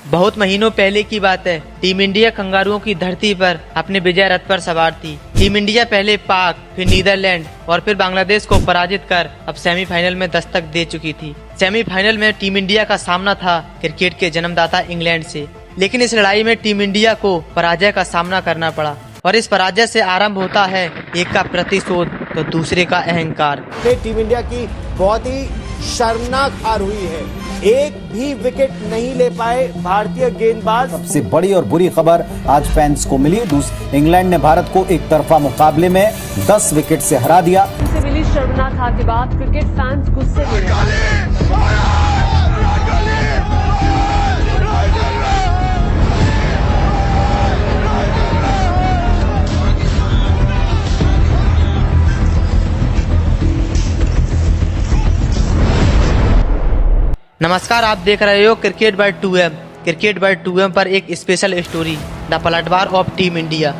बहुत महीनों पहले की बात है। टीम इंडिया कंगारुओं की धरती पर अपने विजय रथ पर सवार थी। टीम इंडिया पहले पाक, फिर नीदरलैंड और फिर बांग्लादेश को पराजित कर अब सेमीफाइनल में दस्तक दे चुकी थी। सेमीफाइनल में टीम इंडिया का सामना था क्रिकेट के जन्मदाता इंग्लैंड से, लेकिन इस लड़ाई में टीम इंडिया को पराजय का सामना करना पड़ा और इस पराजय से आरंभ होता है एक का प्रतिशोध तो दूसरे का अहंकार। टीम इंडिया की बहुत ही शर्मनाक हार हुई है। एक भी विकेट नहीं ले पाए भारतीय गेंदबाज। सबसे बड़ी और बुरी खबर आज फैंस को मिली। इंग्लैंड ने भारत को एक तरफा मुकाबले में 10 विकेट से हरा दिया। से मिली शर्मनाक हार के बाद क्रिकेट फैंस गुस्से में। नमस्कार, आप देख रहे हो cricket bye 2M। Cricket bye 2M पर एक स्पेशल स्टोरी, द पलटवार of team India.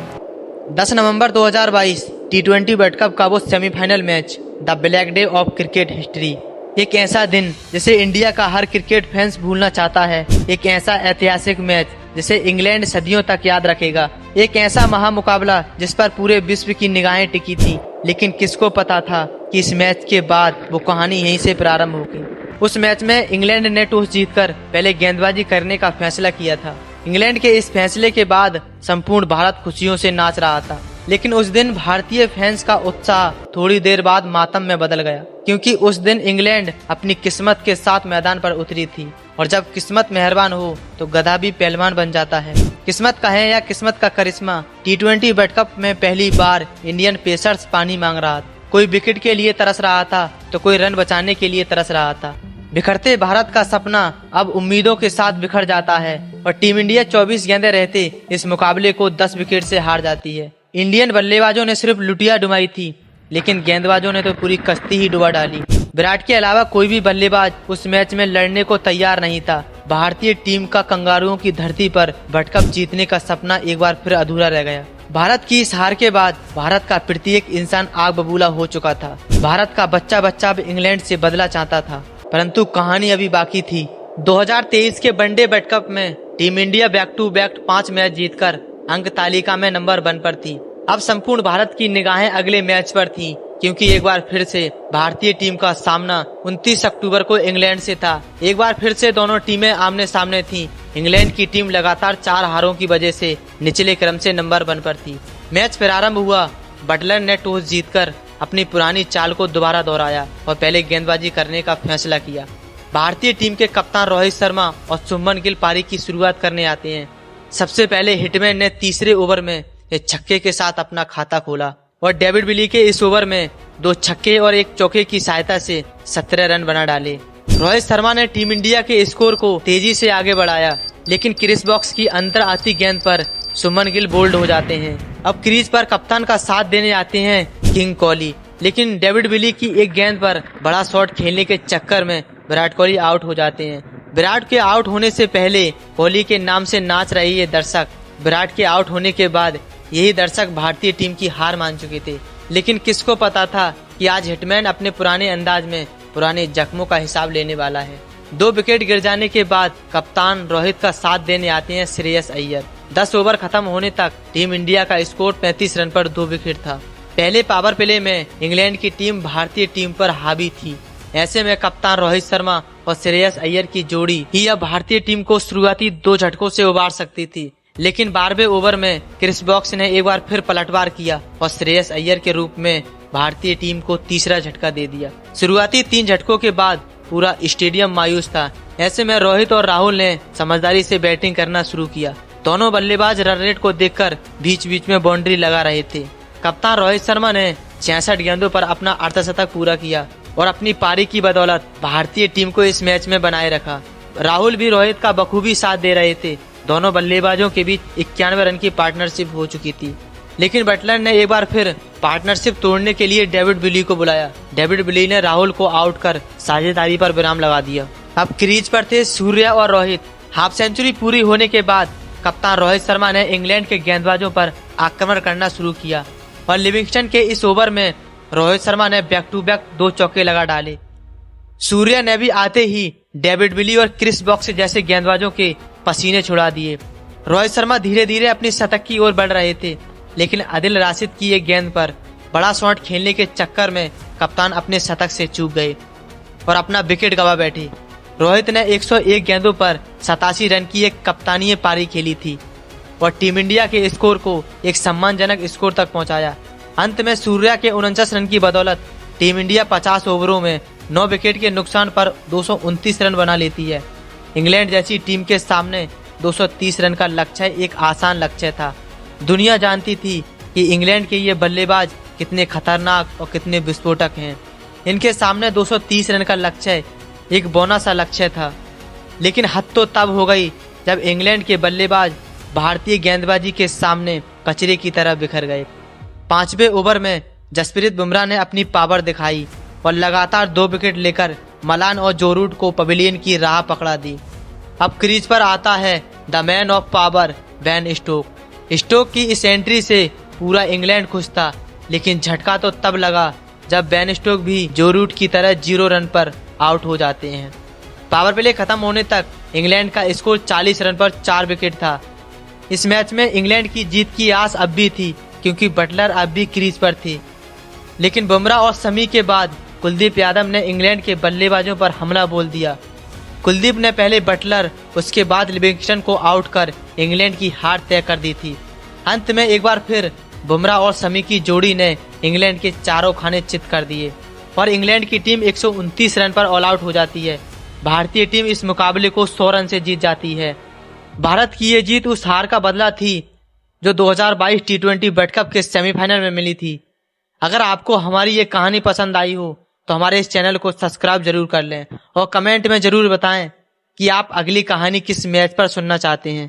10 November 2022 T20 world cup का वो semifinal match, the black day of cricket history. एक ऐसा दिन जिसे इंडिया का हर क्रिकेट फैंस भूलना चाहता है। एक ऐसा ऐतिहासिक मैच जिसे इंग्लैंड सदियों तक याद रखेगा। एक ऐसा महामुकाबला जिस पर पूरे विश्व की निगाहें टिकी थी। लेकिन किसको पता था कि इस मैच के बाद वो कहानी यहीं से प्रारंभ होगी। उस मैच में इंग्लैंड ने टॉस जीतकर पहले गेंदबाजी करने का फैसला किया था। इंग्लैंड के इस फैसले के बाद संपूर्ण भारत खुशियों से नाच रहा था। लेकिन उस दिन भारतीय फैंस का उत्साह थोड़ी देर बाद मातम में बदल गया, क्योंकि उस दिन इंग्लैंड अपनी किस्मत के साथ मैदान पर उतरी थी। और जब किस्मत मेहरबान हो तो गधा भी पहलवान बन जाता है। किस्मत का है या किस्मत का करिश्मा, T20 वर्ल्ड कप में पहली बार इंडियन पेसर्स पानी मांग रहा था। कोई विकेट के लिए तरस रहा था तो कोई रन बचाने के लिए तरस रहा था। बिखरते भारत का सपना अब उम्मीदों के साथ बिखर जाता है और टीम इंडिया 24 गेंदें रहते इस मुकाबले को 10 विकेट से हार जाती है। इंडियन बल्लेबाजों ने सिर्फ लुटिया डुबाई थी, लेकिन गेंदबाजों ने तो पूरी कश्ती ही डुबा डाली। विराट के अलावा कोई भी बल्लेबाज उस मैच में लड़ने को तैयार नहीं था। भारतीय टीम का कंगारुओं की धरती पर वर्ल्ड कप जीतने का सपना एक बार फिर अधूरा रह गया। भारत की इस हार के बाद भारत का प्रत्येक इंसान आग बबूला हो चुका था। भारत का बच्चा बच्चा अब इंग्लैंड से बदला चाहता था, परंतु कहानी अभी बाकी थी। 2023 के वनडे वर्ल्ड कप में team India back to back 5 match जीतकर अंक तालिका में नंबर 1 पर थी। अब संपूर्ण भारत की निगाहें अगले मैच पर थी, क्योंकि एक बार फिर से भारतीय टीम का सामना 29 अक्टूबर को इंग्लैंड से था। एक बार फिर से दोनों टीमें आमने सामने थीं। इंग्लैंड की टीम लगातार 4 हारों की वजह से निचले क्रम से नंबर 1 पर थी। मैच प्रारंभ हुआ। बटलर ने टॉस जीतकर अपनी पुरानी चाल को दोबारा दोहराया और पहले गेंदबाजी करने का फैसला किया। भारतीय टीम के कप्तान रोहित शर्मा और शुभमन गिल पारी की शुरुआत करने आते हैं। सबसे पहले हिटमैन ने तीसरे ओवर में एक छक्के के साथ अपना खाता खोला और डेविड विली के इस ओवर में 2 छक्के और 1 चौके की सहायता से 17 रन बना डाले। रोहित शर्मा ने टीम इंडिया के स्कोर को तेजी से आगे बढ़ाया, लेकिन क्रीज बॉक्स की अंतर आती गेंद पर शुभमन गिल बोल्ड हो जाते हैं। अब क्रीज पर कप्तान का साथ देने आते हैं किंग कोहली, लेकिन डेविड विली की एक गेंद पर बड़ा शॉट खेलने के चक्कर में विराट कोहली आउट हो जाते हैं। विराट के आउट होने से पहले कोहली के नाम से नाच रहे ये दर्शक विराट के आउट होने के बाद यही दर्शक भारतीय टीम की हार मान चुके थे। लेकिन किसको पता था कि आज हिटमैन अपने पुराने अंदाज में पुराने जख्मों का हिसाब लेने वाला है। 2 विकेट गिर जाने के बाद कप्तान रोहित का साथ देने आते हैं श्रेयस अय्यर। 10 ओवर खत्म होने तक टीम इंडिया का स्कोर 35 रन पर 2 विकेट था। पहले पावर प्ले में इंग्लैंड की टीम भारतीय टीम पर हावी थी। ऐसे में कप्तान रोहित शर्मा और श्रेयस अय्यर की जोड़ी ही अब भारतीय टीम को शुरुआती 2 झटकों से उबार सकती थी। लेकिन 12वें ओवर में क्रिस बॉक्स ने एक बार फिर पलटवार किया और श्रेयस अय्यर के रूप में भारतीय टीम को तीसरा झटका दे दिया। शुरुआती 3 झटकों के बाद पूरा स्टेडियम मायूस था। ऐसे में रोहित और राहुल ने समझदारी से बैटिंग करना शुरू किया। दोनों बल्लेबाज रन रेट को देखकर बीच बीच में बाउंड्री लगा रहे थे। कप्तान रोहित शर्मा ने 66 गेंदों पर अपना अर्धशतक पूरा किया और अपनी पारी की बदौलत भारतीय टीम को इस मैच में बनाए रखा। राहुल भी रोहित का बखूबी साथ दे रहे थे। दोनों बल्लेबाजों के बीच 91 रन की पार्टनरशिप हो चुकी थी। लेकिन बटलर ने एक बार फिर पार्टनरशिप तोड़ने के लिए डेविड विली को बुलाया। डेविड विली ने राहुल को आउट कर साझेदारी पर विराम लगा दिया। अब क्रीज पर थे सूर्या और रोहित। हाफ सेंचुरी पूरी होने के बाद कप्तान रोहित शर्मा ने इंग्लैंड के गेंदबाजों पर आक्रमण करना शुरू किया और लिविंगस्टन के इस ओवर में रोहित शर्मा ने बैक टू बैक 2 चौके लगा डाले। सूर्या ने भी आते ही डेविड विली और क्रिस बॉक्स जैसे गेंदबाजों के पसीने छुड़ा दिए। रोहित शर्मा धीरे धीरे अपनी शतक की ओर बढ़ रहे थे, लेकिन आदिल राशिद की एक गेंद पर बड़ा शॉट खेलने के चक्कर में कप्तान अपने शतक से चूक गए और अपना विकेट गंवा बैठे। रोहित ने 101 गेंदों पर 87 रन की एक कप्तानीय पारी खेली थी और टीम इंडिया के स्कोर को एक सम्मानजनक स्कोर तक पहुंचाया। अंत में सूर्या के 49 रन की बदौलत टीम इंडिया 50 ओवरों में 9 विकेट के नुकसान पर 229 रन बना लेती है। इंग्लैंड जैसी टीम के सामने 230 रन का लक्ष्य एक आसान लक्ष्य था। दुनिया जानती थी कि इंग्लैंड के ये बल्लेबाज कितने खतरनाक और कितने विस्फोटक हैं। इनके सामने 230 रन का लक्ष्य एक बौना सा लक्ष्य था। लेकिन हद तो तब हो गई जब इंग्लैंड के बल्लेबाज भारतीय गेंदबाजी के सामने कचरे की तरह बिखर गए। 5वें ओवर में जसप्रीत बुमराह ने अपनी पावर दिखाई और लगातार 2 विकेट लेकर मलान और जो रूट को पवेलियन की राह पकड़ा दी। अब क्रीज पर आता है the man of power Ben Stoke. Stoke की इस एंट्री से पूरा इंग्लैंड खुश था, लेकिन झटका तो तब लगा जब बेन स्टोक भी जो रूट की तरह 0 रन पर आउट हो जाते हैं। पावर प्ले खत्म होने तक इंग्लैंड का स्कोर 40 रन पर 4 विकेट था। इस मैच में इंग्लैंड की जीत की आस अब भी थी, क्योंकि बटलर अब भी क्रीज पर थे। लेकिन बुमराह और शमी के बाद कुलदीप यादव ने इंग्लैंड के बल्लेबाजों पर हमला बोल दिया। कुलदीप ने पहले बटलर, उसके बाद लिविंगस्टन को आउट कर इंग्लैंड की हार तय कर दी थी। अंत में एक बार फिर बुमराह और शमी की जोड़ी ने इंग्लैंड के चारों खाने चित कर दिए और इंग्लैंड की टीम 129 रन पर ऑल आउट हो जाती है। भारतीय टीम इस मुकाबले को 100 रन से जीत जाती है। भारत की ये जीत उस हार का बदला थी जो 2022 T20 वर्ल्ड कप के सेमीफाइनल में मिली थी। अगर आपको हमारी ये कहानी पसंद आई हो तो हमारे इस चैनल को सब्सक्राइब जरूर कर लें और कमेंट में जरूर बताएं कि आप अगली कहानी किस मैच पर सुनना चाहते हैं।